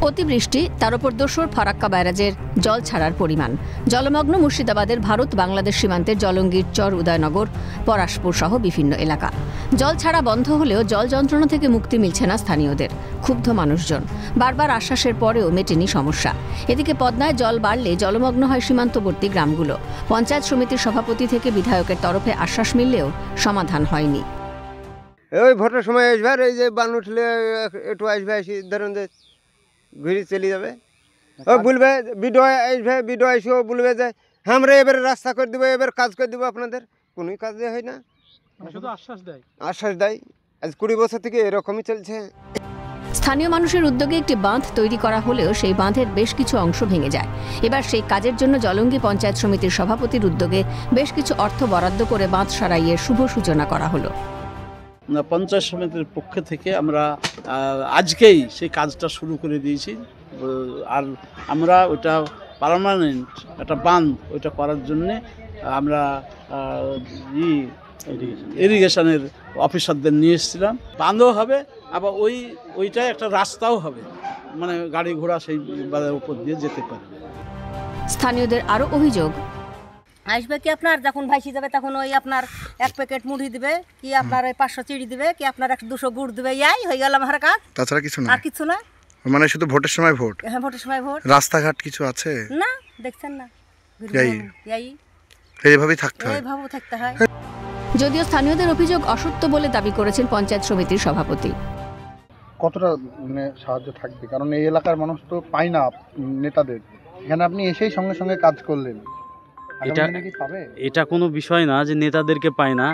অতিবৃষ্টি, তার উপর দোসর ফারাক্কা ব্যারাজের জল ছাড়ার পরিমাণ। জলমগ্ন মুর্শিদাবাদের ভারত বাংলাদেশ সীমান্তের জলঙ্গির চর, উদয়নগর, পরাশপুর সহ বিভিন্ন এলাকা। জল ছাড়া বন্ধ হলেও জল যন্ত্রণা থেকে মুক্তি মিলছে না স্থানীয়দের। ক্ষুব্ধ মানুষজন, বারবার আশ্বাসের পরেও মেটেনি সমস্যা। এদিকে পদ্মায় জল বাড়লে জলমগ্ন হয় সীমান্তবর্তী গ্রামগুলো। পঞ্চায়েত সমিতির সভাপতি থেকে বিধায়কের তরফে আশ্বাস মিললেও সমাধান হয়নি। ওই ভোটের সময় আসবে, আর এই যে বান উঠলে একটু আসবে, আসি ধরুন যে ঘুরে চলে যাবে। ও বলবে বিডিও আসবে, বিডিও এসেও বলবে যে আমরা এবার রাস্তা করে দেবো, এবার কাজ করে দেবো আপনাদের। কোনোই কাজ হয় না, শুধু আশ্বাস দেয়। আজ 20 বছর থেকে এরকমই চলছে। স্থানীয় মানুষের উদ্যোগে একটি বাঁধ তৈরি করা হলেও সেই বাঁধের বেশ কিছু অংশ ভেঙে যায়। এবার সেই কাজের জন্য জলঙ্গি পঞ্চায়েত সমিতির সভাপতির উদ্যোগে বেশ কিছু অর্থ বরাদ্দ করে বাঁধ সারাইয়ের শুভ সূচনা করা হলো। পঞ্চায়েত সমিতির পক্ষ থেকে আমরা আজকেই সেই কাজটা শুরু করে দিয়েছি। আর আমরা ওটা পার্মানেন্ট একটা বাঁধ ওইটা করার জন্যে আমরা ইরিগেশনের অফিসারদের নিয়ে এসেছিলাম। বাঁধও হবে, আবার ওইটাই একটা রাস্তাও হবে, মানে গাড়ি ঘোড়া সেই বাঁধের উপর দিয়ে যেতে পারবে। স্থানীয়দের আরও অভিযোগ, আসবে কি আপনার যখন ভাইসি যাবে তখন ওই আপনার 1 প্যাকেট মুড়ি দিবে, কি আপনার ওই 500 চিড়ি দিবে, কি আপনার 100-200 গুড় দিবে, এই হয়ে গেল আমার কাজ। তাছাড়া কিছু না, আর কিছু না। মানে শুধু ভোটের সময় ভোট? হ্যাঁ, ভোটের সময় ভোট। রাস্তাঘাট কিছু আছে না, দেখছেন না, এইভাবেই থাকতে হয়। এইভাবেই থাকতে হয়। যদিও স্থানীয়দের অভিযোগ অসত্য বলে দাবি করেছেন পঞ্চায়েত সমিতির সভাপতি। কতটা মানে সাহায্য থাকবে, কারণ এই এলাকার মানুষ তো পায় না নেতাদের। এখানে আপনি এসেই সঙ্গে সঙ্গে কাজ করলেন, এটা কোনো বিষয় না যে নেতাদেরকে পায় না।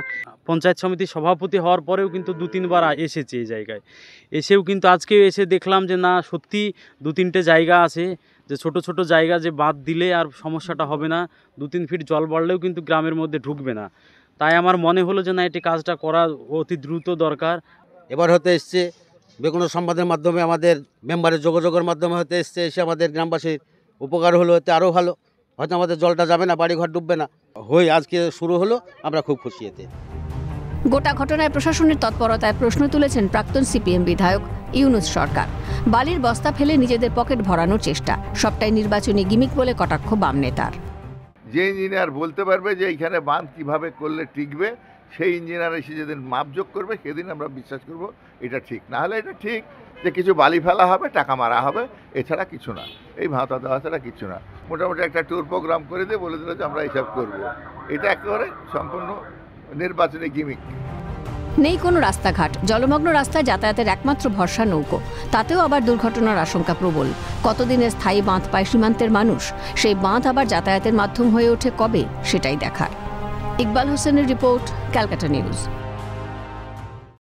পঞ্চায়েত সমিতির সভাপতি হওয়ার পরেও কিন্তু 2-3 বার এসেছে এই জায়গায়। এসেও কিন্তু আজকেও এসে দেখলাম যে না, সত্যি 2-3টে জায়গা আছে যে ছোট ছোট জায়গা, যে বাঁধ দিলে আর সমস্যাটা হবে না, 2-3 ফিট জল বাড়লেও কিন্তু গ্রামের মধ্যে ঢুকবে না। তাই আমার মনে হলো যে না, এটি কাজটা করা অতি দ্রুত দরকার। এবার হতে এসছে বেগুন সংবাদের মাধ্যমে, আমাদের মেম্বারের যোগাযোগের মাধ্যমে হতে এসছে, এসে আমাদের গ্রামবাসীর উপকার হলো, এতে আরও ভালো। হয়তো আমাদের জলটা যাবে না, বাড়িঘর ডুববে না, আজকে শুরু হলো, আমরা খুব খুশি এতে। গোটা ঘটনায় প্রশাসনের তৎপরতায় প্রশ্ন তুলেছেন প্রাক্তন সিপিএম বিধায়ক ইউনুস সরকার। বালির বস্তা ফেলে নিজেদের পকেট ভরানোর চেষ্টা, সবটাই নির্বাচনী গিমিক বলে কটাক্ষ বাম নেতার। যে ইঞ্জিনিয়ার বলতে পারবে যে এইখানে বাঁধ কীভাবে করলে টিকবে, সেই ইঞ্জিনিয়ার এসে যেদিন মাপযোগ করবে সেদিন আমরা বিশ্বাস করব এটা ঠিক। না হলে এটা ঠিক যে কিছু বালি ফেলা হবে, টাকা মারা হবে, এছাড়া কিছু না, এই ভাতা দেওয়া ছাড়া কিছু না। মোটামুটি একটা ট্যুর প্রোগ্রাম করে দিয়ে বলে দিল যে আমরা এইসব করবো। এটা একেবারে সম্পূর্ণ নির্বাচনী গিমিক। নেই কোনো রাস্তাঘাট, জলমগ্ন রাস্তায় যাতায়াতের একমাত্র ভরসা নৌকো, তাতেও আবার দুর্ঘটনার আশঙ্কা প্রবল। কতদিনের স্থায়ী বাঁধ পায় সীমান্তের মানুষ, সেই বাঁধ আবার যাতায়াতের মাধ্যম হয়ে ওঠে কবে, সেটাই দেখার। ইকবাল হোসেনের রিপোর্ট, ক্যালকাটা নিউজ।